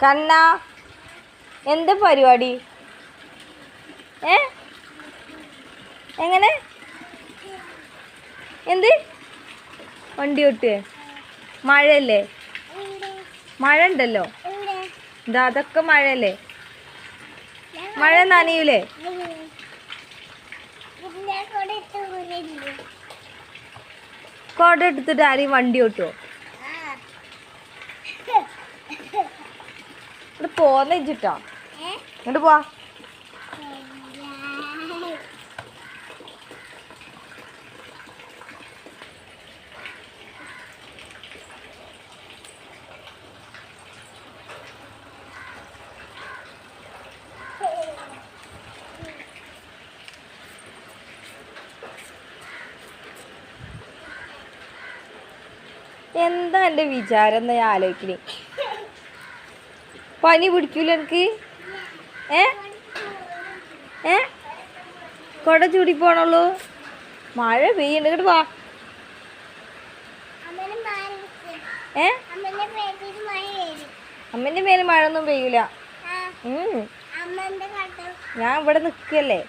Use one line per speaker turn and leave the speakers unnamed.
കണ്ണാ എന്താ പരിപാടി? എങ്ങനെ എന്ത് വണ്ടി ഓട്ടുവേ? മഴയല്ലേ? മഴ ഉണ്ടല്ലോ. ഇതാ അതൊക്കെ മഴയല്ലേ? മഴ നനയൂലേ? കൊട എടുത്തിട്ട് ആരെയും വണ്ടി ഓട്ടുവോ? ഇവിടെ പോന്ന വെച്ചിട്ടോ ഇങ്ങോട്ട് പോവാ. എന്താ എൻ്റെ വിചാരം എന്നാ ഞാൻ ആലോചിക്കണേ? പനി പിടിക്കൂല എനിക്ക്? കൊട ചൂടി പോണുള്ളൂ. മഴ പെയ്യണ്ട. ഇങ്ങോട്ട് വാ. അമ്മേന്റെ മേലെ മഴ ഒന്നും പെയ്യൂല. ഞാൻ ഇവിടെ നിക്കല്ലേ.